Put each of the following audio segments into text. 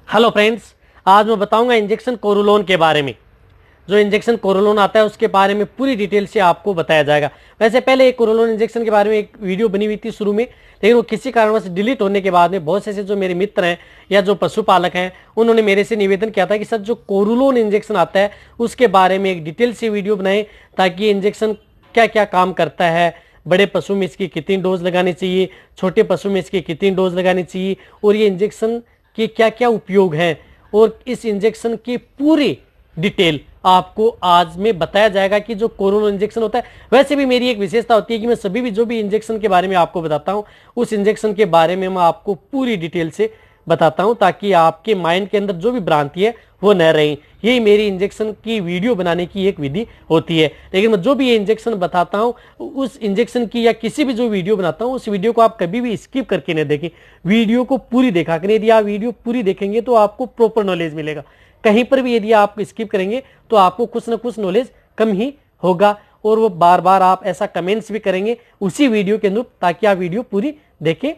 Hello friends, आज मैं बताऊंगा इंजेक्शन कोरोलोन के बारे में। जो इंजेक्शन कोरोलोन आता है उसके बारे में पूरी डिटेल से आपको बताया जाएगा। वैसे पहले एक कोरोलोन इंजेक्शन के बारे में एक वीडियो बनी हुई थी शुरू में, लेकिन वो किसी कारणवश डिलीट होने के बाद में बहुत से ऐसे जो मेरे मित्र हैं या जो पशुपालक हैं उन्होंने मेरे से निवेदन किया था कि सर जो कोरोलोन इंजेक्शन आता है उसके बारे में एक डिटेल से वीडियो बनाएं, ताकि ये इंजेक्शन क्या क्या काम करता है, बड़े पशु में इसकी कितनी डोज लगानी चाहिए, छोटे पशु में इसकी कितनी डोज लगानी चाहिए, और ये इंजेक्शन के क्या क्या उपयोग हैं, और इस इंजेक्शन की पूरी डिटेल आपको आज में बताया जाएगा कि जो कोरोना इंजेक्शन होता है। वैसे भी मेरी एक विशेषता होती है कि मैं सभी भी जो भी इंजेक्शन के बारे में आपको बताता हूं उस इंजेक्शन के बारे में मैं आपको पूरी डिटेल से बताता हूं, ताकि आपके माइंड के अंदर जो भी भ्रांति है वो न रही। यही मेरी इंजेक्शन की वीडियो बनाने की एक विधि होती है। लेकिन मैं जो भी ये इंजेक्शन बताता हूं उस इंजेक्शन की या किसी भी जो वीडियो बनाता हूं उस वीडियो को आप कभी भी स्किप करके न देखें, वीडियो को पूरी देखा करें। यदि आप वीडियो पूरी देखेंगे तो आपको प्रॉपर नॉलेज मिलेगा। कहीं पर भी यदि आप स्किप करेंगे तो आपको कुछ ना कुछ नॉलेज कम ही होगा, और वो बार बार आप ऐसा कमेंट्स भी करेंगे उसी वीडियो के अनुरूप, ताकि आप वीडियो पूरी देखें।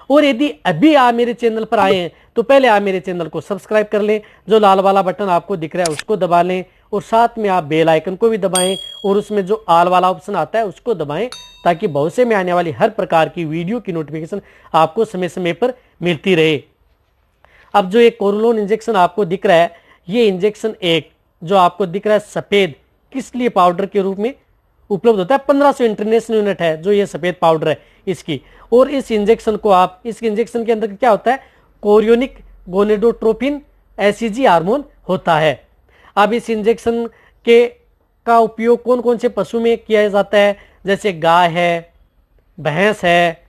और यदि अभी आप मेरे चैनल पर आए हैं तो पहले आप मेरे चैनल को सब्सक्राइब कर लें, जो लाल वाला बटन आपको दिख रहा है उसको दबा लें, और साथ में आप बेल आइकन को भी दबाएं, और उसमें जो ऑल वाला ऑप्शन आता है उसको दबाएं, ताकि भविष्य में आने वाली हर प्रकार की वीडियो की नोटिफिकेशन आपको समय समय पर मिलती रहे। अब जो एक कोरोलोन इंजेक्शन आपको दिख रहा है, ये इंजेक्शन एक जो आपको दिख रहा है सफेद, किस लिए पाउडर के रूप में उपलब्ध होता है। 1500 इंटरनेशनल यूनिट है जो ये सफेद पाउडर है इसकी। और इस इंजेक्शन को आप, इस इंजेक्शन के अंदर क्या होता है, कोरियोनिक गोनेडोट्रोपिन एसीजी हार्मोन होता है। अब इस इंजेक्शन के का उपयोग कौन कौन से पशु में किया जाता है, जैसे गाय है, भैंस है,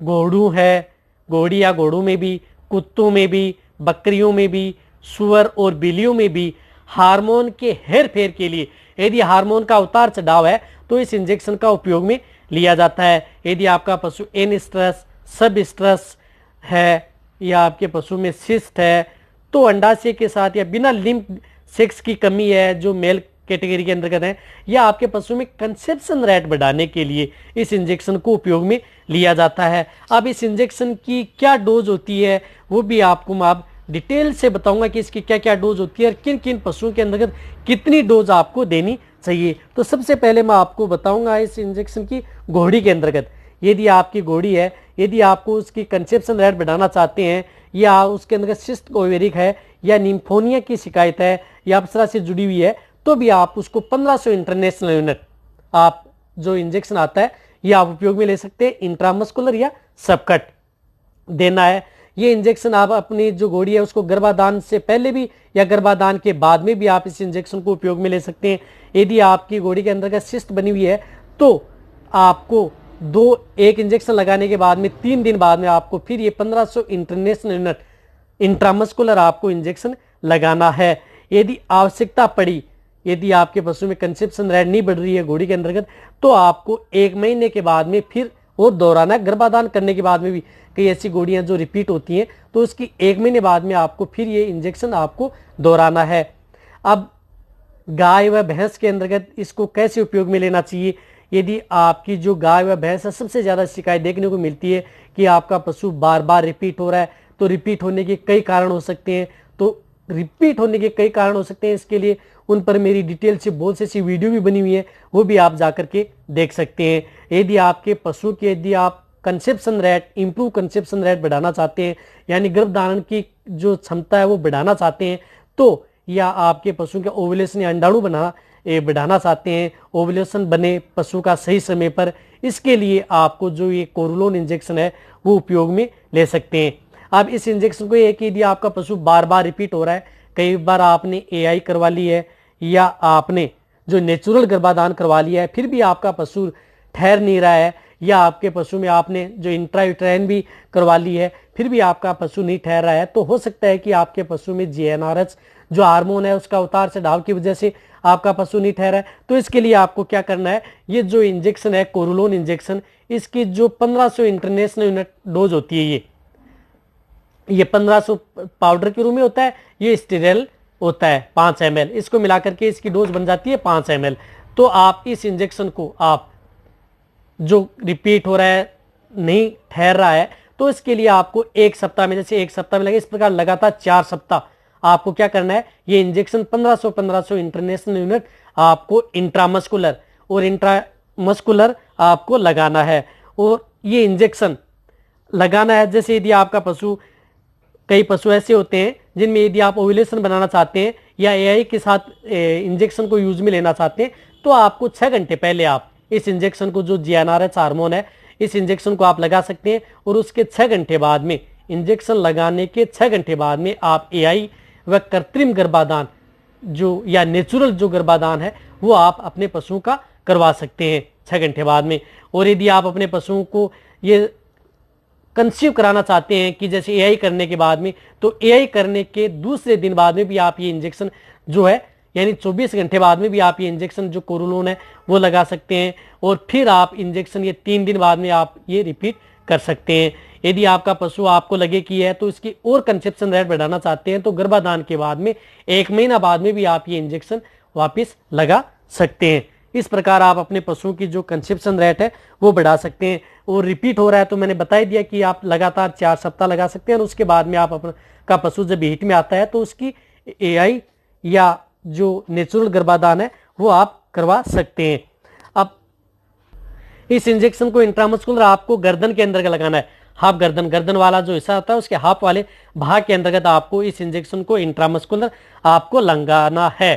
घोड़ू है, घोड़ी या घोड़ू में भी, कुत्तों में भी, बकरियों में भी, सुअर और बिल्लियों में भी हार्मोन के हेर फेर के लिए, यदि हार्मोन का उतार चढ़ाव है तो इस इंजेक्शन का उपयोग में लिया जाता है। यदि आपका पशु एन स्ट्रेस, सब स्ट्रेस है, या आपके पशु में सिस्ट है, तो अंडाशय के साथ या बिना लिंग सेक्स की कमी है जो मेल कैटेगरी के अंतर्गत है, या आपके पशु में कंसेप्शन रेट बढ़ाने के लिए इस इंजेक्शन को उपयोग में लिया जाता है। अब इस इंजेक्शन की क्या डोज होती है वो भी आपको मैं अब डिटेल से बताऊंगा कि इसकी क्या क्या डोज होती है और किन किन पशुओं के अंतर्गत कितनी डोज आपको देनी चाहिए। तो सबसे पहले मैं आपको बताऊंगा इस इंजेक्शन की घोड़ी के अंतर्गत। यदि आपकी घोड़ी है, यदि आपको उसकी कंसेप्शन रेट बढ़ाना चाहते हैं, या उसके अंतर्गत सिस्ट ओवेरिक है, या निम्फोनिया की शिकायत है, या अप्सरा से जुड़ी हुई है, तो भी आप उसको 1500 इंटरनेशनल यूनिट आप जो इंजेक्शन आता है ये आप उपयोग में ले सकते हैं। इंट्रामस्कुलर या सबकट देना है। ये इंजेक्शन आप अपनी जो घोड़ी है उसको गर्भाधान से पहले भी या गर्भाधान के बाद में भी आप इस इंजेक्शन को उपयोग में ले सकते हैं। यदि आपकी घोड़ी के अंदर का सिस्ट बनी हुई है तो आपको एक इंजेक्शन लगाने के बाद में 3 दिन बाद में आपको फिर ये 1500 इंटरनेशनल यूनिट इंट्रामस्कुलर आपको इंजेक्शन लगाना है। यदि आवश्यकता पड़ी, यदि आपके पशु में कंसेप्शन रेट नहीं बढ़ रही है घोड़ी के अंतर्गत, तो आपको 1 महीने के बाद में फिर और दोहराना है। गर्भाधान करने के बाद में भी कई ऐसी घोड़ियां जो रिपीट होती हैं, तो उसकी 1 महीने बाद में आपको फिर ये इंजेक्शन आपको दोहराना है। अब गाय व भैंस के अंतर्गत इसको कैसे उपयोग में लेना चाहिए। यदि आपकी जो गाय व भैंस है, सबसे ज्यादा शिकायत देखने को मिलती है कि आपका पशु बार बार रिपीट हो रहा है, तो रिपीट होने के कई कारण हो सकते हैं। तो रिपीट होने के कई कारण हो सकते हैं, इसके लिए उन पर मेरी डिटेल से बहुत सी वीडियो भी बनी हुई है, वो भी आप जाकर के देख सकते हैं। यदि आपके पशु के, यदि आप conception rate, improve conception rate बढ़ाना चाहते हैं, यानी गर्भधारण की जो क्षमता है वो बढ़ाना चाहते हैं, तो या आपके पशु के ओवुलेशन या अंडाणु बढ़ाना चाहते हैं, ओवुलेशन बने पशु का सही समय पर, इसके लिए आपको जो ये कोरोलोन इंजेक्शन है वो उपयोग में ले सकते हैं। अब इस इंजेक्शन को एक, यदि आपका पशु बार बार रिपीट हो रहा है, कई बार आपने एआई करवा ली है या आपने जो नेचुरल गर्भाधान करवा लिया है, फिर भी आपका पशु ठहर नहीं रहा है, या आपके पशु में आपने जो इंट्रायूटेराइन भी करवा ली है फिर भी आपका पशु नहीं ठहर रहा है, तो हो सकता है कि आपके पशु में जीएनआरएच जो हार्मोन है उसका उतार चढ़ाव की वजह से आपका पशु नहीं ठहरा है। तो इसके लिए आपको क्या करना है, ये जो इंजेक्शन है कोरोलोन इंजेक्शन, इसकी जो 1500 इंटरनेशनल यूनिट डोज होती है, ये 1500 पाउडर के रूप में होता है, ये स्टेरल होता है 5 ml, इसको मिलाकर के इसकी डोज बन जाती है 5 ml। तो आप इस इंजेक्शन को, आप जो रिपीट हो रहा है, नहीं ठहर रहा है, तो इसके लिए आपको एक सप्ताह में, जैसे एक सप्ताह में लगे, इस प्रकार लगातार 4 सप्ताह आपको क्या करना है, ये इंजेक्शन 1500 इंटरनेशनल यूनिट आपको इंट्रामस्कुलर और इंट्रामस्कुलर आपको लगाना है। और ये इंजेक्शन लगाना है, जैसे यदि आपका पशु, कई पशु ऐसे होते हैं जिनमें यदि आप ओव्यूलेशन बनाना चाहते हैं या एआई के साथ इंजेक्शन को यूज में लेना चाहते हैं, तो आपको 6 घंटे पहले आप इस इंजेक्शन को, जो जीएनआरएच हार्मोन है, इस इंजेक्शन को आप लगा सकते हैं। और उसके 6 घंटे बाद में, इंजेक्शन लगाने के 6 घंटे बाद में आप एआई व कृत्रिम गर्भाधान जो या नेचुरल जो गर्भाधान है वो आप अपने पशुओं का करवा सकते हैं 6 घंटे बाद में। और यदि आप अपने पशुओं को ये कंसीव कराना चाहते हैं कि जैसे एआई करने के बाद में, तो एआई करने के दूसरे दिन बाद में भी आप ये इंजेक्शन जो है, यानी 24 घंटे बाद में भी आप ये इंजेक्शन जो कोरोलोन है वो लगा सकते हैं। और फिर आप इंजेक्शन ये 3 दिन बाद में आप ये रिपीट कर सकते हैं। यदि आपका पशु आपको लगे कि है तो इसकी और कंसेप्शन रेट बढ़ाना चाहते हैं, तो गर्भाधान के बाद में 1 महीना बाद में भी आप ये इंजेक्शन वापस लगा सकते हैं। इस प्रकार आप अपने पशुओं की जो कंसेप्शन रेट है वो बढ़ा सकते हैं। और रिपीट हो रहा है तो मैंने बता ही दिया कि आप लगातार 4 सप्ताह लगा सकते हैं। और उसके बाद में आप अपना का पशु जब हीट में आता है तो उसकी एआई या जो नेचुरल गर्भाधान है वो आप करवा सकते हैं। अब इस इंजेक्शन को इंट्रामस्कुलर आपको गर्दन के अंदर लगाना है। हाफ गर्दन वाला जो हिस्सा होता है उसके हाफ वाले भाग के अंतर्गत आपको इस इंजेक्शन को इंट्रामस्कुलर आपको लगाना है।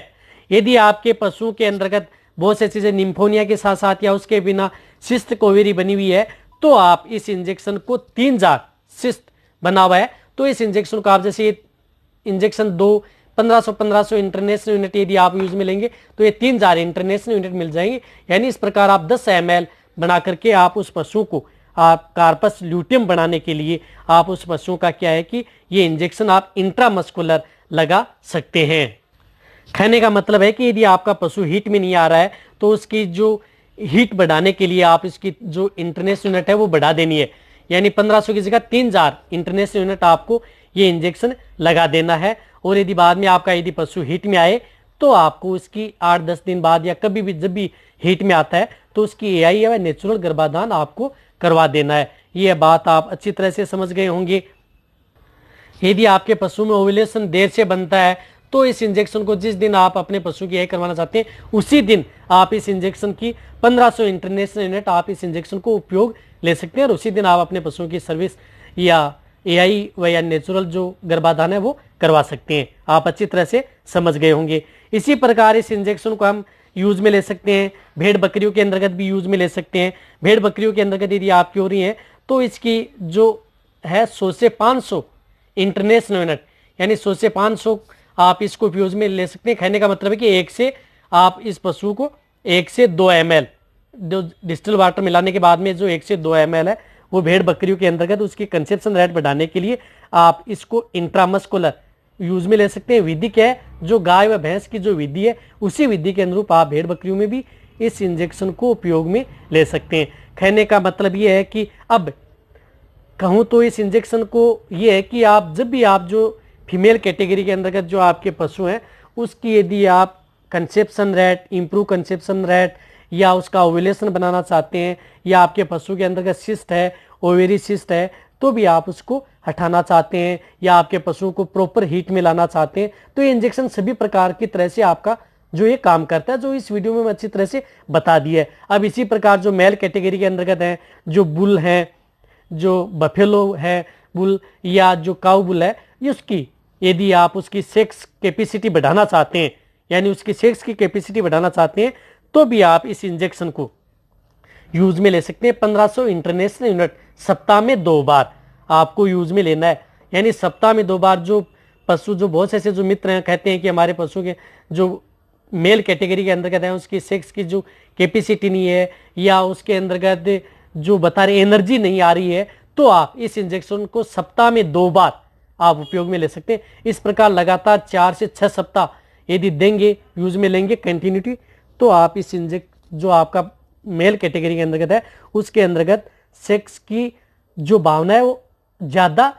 यदि आपके पशु के अंतर्गत बहुत से चीजें निम्फोनिया के साथ साथ या उसके बिना सिस्ट कोवेरी बनी हुई है, तो आप इस इंजेक्शन को 3 जार सिस्ट बना हुआ है, तो इस इंजेक्शन को आप, जैसे इंजेक्शन 1500 इंटरनेशनल यूनिट यदि आप यूज में लेंगे तो ये 3 जार इंटरनेशनल यूनिट मिल जाएंगे। यानी इस प्रकार आप 10 ml बना करके आप उस पशु को, आप कार्पस ल्यूटियम बनाने के लिए आप उस पशु का क्या है कि ये इंजेक्शन आप इंट्रामस्कुलर लगा सकते हैं। कहने का मतलब है कि यदि आपका पशु हीट में नहीं आ रहा है तो उसकी जो हीट बढ़ाने के लिए आप इसकी जो इंटरनेशनल यूनिट है वो बढ़ा देनी है। यानी 1500 की जगह 3 जार इंटरनेशनल यूनिट आपको ये इंजेक्शन लगा देना है। और यदि बाद में आपका यदि पशु हीट में आए तो आपको उसकी 8-10 दिन बाद या कभी भी जब भी हीट में आता है तो उसकी एआई या नेचुरल गर्भाधान आपको करवा देना है। ये बात आप अच्छी तरह से समझ गए होंगे। यदि आपके पशु में ओव्यूलेशन देर से बनता है तो इस इंजेक्शन को जिस दिन आप अपने पशु की एआई करवाना चाहते हैं उसी दिन आप इस इंजेक्शन की 1500 इंटरनेशनल यूनिट आप इस इंजेक्शन को उपयोग ले सकते हैं और उसी दिन आप अपने पशुओं की सर्विस या एआई व या नेचुरल जो गर्भाधान है वो करवा सकते हैं। आप अच्छी तरह से समझ गए होंगे। इसी प्रकार इस इंजेक्शन को हम यूज में ले सकते हैं, भेड़ बकरियों के अंतर्गत भी यूज में ले सकते हैं। भेड़ बकरियों के अंतर्गत यदि आपकी हो रही है तो इसकी जो है 100 से 500 इंटरनेशनल यूनिट, यानी 100 से 500 आप इसको यूज में ले सकते हैं। कहने का मतलब है कि एक से आप इस पशु को 1 से 2 ml जो डिस्टिल वाटर मिलाने के बाद में जो 1 से 2 ml है वो भेड़ बकरियों के अंतर्गत उसकी कंसेप्शन रेट बढ़ाने के लिए आप इसको इंट्रामस्कुलर यूज में ले सकते हैं। विधि क्या है, जो गाय व भैंस की जो विधि है उसी विधि के अनुरूप आप भेड़ बकरियों में भी इस इंजेक्शन को उपयोग में ले सकते हैं। कहने का मतलब ये है कि अब कहूँ तो इस इंजेक्शन को ये है कि आप जब भी आप जो फीमेल कैटेगरी के अंतर्गत जो आपके पशु हैं उसकी यदि आप conception rate, improve conception rate या उसका ओव्यूलेशन बनाना चाहते हैं या आपके पशु के अंतर्गत सिस्ट है, ओवेरी सिस्ट है, तो भी आप उसको हटाना चाहते हैं या आपके पशु को प्रॉपर हीट में लाना चाहते हैं तो ये इंजेक्शन सभी प्रकार की तरह से आपका जो ये काम करता है, जो इस वीडियो में मैं अच्छी तरह से बता दिया है। अब इसी प्रकार जो मेल कैटेगरी के अंतर्गत हैं, जो बुल हैं, जो बफेलो है बुल या जो काउ बुल है, उसकी यदि आप उसकी सेक्स कैपेसिटी बढ़ाना चाहते हैं, यानी उसकी सेक्स की कैपेसिटी बढ़ाना चाहते हैं, तो भी आप इस इंजेक्शन को यूज में ले सकते हैं। 1500 इंटरनेशनल यूनिट सप्ताह में 2 बार आपको यूज में लेना है। यानी सप्ताह में 2 बार जो पशु, जो बहुत से ऐसे जो मित्र हैं कहते हैं कि हमारे पशु के जो मेल कैटेगरी के अंतर्गत है उसकी सेक्स की जो कैपेसिटी नहीं है या उसके अंतर्गत जो बता रहे एनर्जी नहीं आ रही है, तो आप इस इंजेक्शन को सप्ताह में 2 बार आप उपयोग में ले सकते हैं। इस प्रकार लगातार 4 से 6 सप्ताह यदि देंगे, यूज में लेंगे कंटिन्यूटी, तो आप इस जो आपका मेल कैटेगरी के अंतर्गत है उसके अंतर्गत सेक्स की जो भावना है वो ज्यादा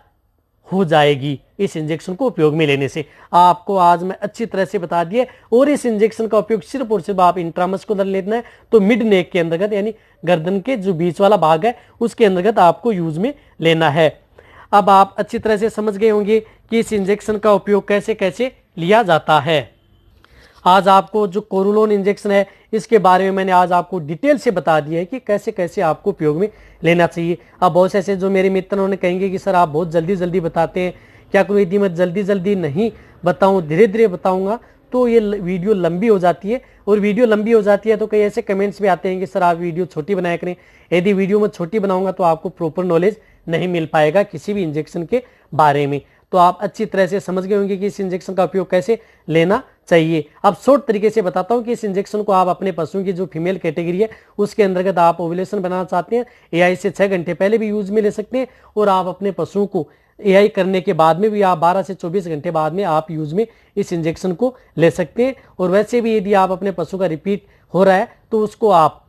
हो जाएगी इस इंजेक्शन को उपयोग में लेने से। आपको आज मैं अच्छी तरह से बता दिया। और इस इंजेक्शन का उपयोग सिर्फ और सिर्फ आप इंट्रामस्कुलर लेना है तो मिड नेक के अंतर्गत, यानी गर्दन के जो बीच वाला भाग है उसके अंतर्गत आपको यूज में लेना है। अब आप अच्छी तरह से समझ गए होंगे कि इस इंजेक्शन का उपयोग कैसे कैसे लिया जाता है। आज आपको जो कोरोलोन इंजेक्शन है इसके बारे में मैंने आज आपको डिटेल से बता दिया है कि कैसे कैसे आपको उपयोग में लेना चाहिए। अब बहुत से ऐसे जो मेरे मित्र उन्होंने कहेंगे कि सर आप बहुत जल्दी जल्दी बताते हैं, क्या करूँ यदि मैं जल्दी जल्दी नहीं बताऊँ, धीरे धीरे बताऊँगा तो ये वीडियो लंबी हो जाती है, और वीडियो लंबी हो जाती है तो कई ऐसे कमेंट्स भी आते हैं कि सर आप वीडियो छोटी बनाया करें। यदि वीडियो में छोटी बनाऊंगा तो आपको प्रॉपर नॉलेज नहीं मिल पाएगा किसी भी इंजेक्शन के बारे में। तो आप अच्छी तरह से समझ गए होंगे कि इस इंजेक्शन का उपयोग कैसे लेना चाहिए। अब शॉर्ट तरीके से बताता हूं कि इस इंजेक्शन को आप अपने पशुओं की जो फीमेल कैटेगरी है उसके अंतर्गत आप ओव्यूलेशन बनाना चाहते हैं, एआई से 6 घंटे पहले भी यूज में ले सकते हैं, और आप अपने पशुओं को एआई करने के बाद में भी आप 12 से 24 घंटे बाद में आप यूज में इस इंजेक्शन को ले सकते हैं। और वैसे भी यदि आप अपने पशु का रिपीट हो रहा है तो उसको आप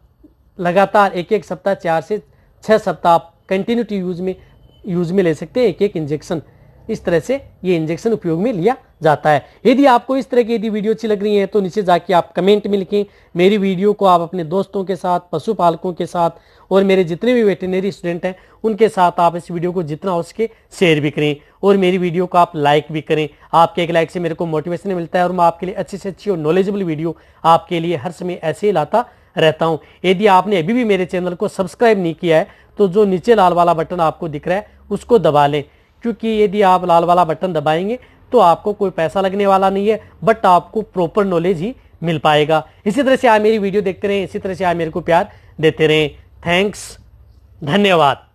लगातार एक सप्ताह 4 से 6 सप्ताह आप कंटिन्यूटी यूज में ले सकते हैं एक एक इंजेक्शन। इस तरह से ये इंजेक्शन उपयोग में लिया जाता है। यदि आपको इस तरह की यदि वीडियो अच्छी लग रही है तो नीचे जाके आप कमेंट में लिखें। मेरी वीडियो को आप अपने दोस्तों के साथ, पशुपालकों के साथ, और मेरे जितने भी वेटरनरी स्टूडेंट हैं उनके साथ आप इस वीडियो को जितना हो सके शेयर भी करें, और मेरी वीडियो को आप लाइक भी करें। आपके एक लाइक से मेरे को मोटिवेशन मिलता है और मैं आपके लिए अच्छी से अच्छी और नॉलेजेबल वीडियो आपके लिए हर समय ऐसे ही लाता रहता हूं। यदि आपने अभी भी मेरे चैनल को सब्सक्राइब नहीं किया है तो जो नीचे लाल वाला बटन आपको दिख रहा है उसको दबा लें, क्योंकि यदि आप लाल वाला बटन दबाएंगे तो आपको कोई पैसा लगने वाला नहीं है, बट आपको प्रॉपर नॉलेज ही मिल पाएगा। इसी तरह से आप मेरी वीडियो देखते रहें, इसी तरह से आप मेरे को प्यार देते रहें। थैंक्स, धन्यवाद।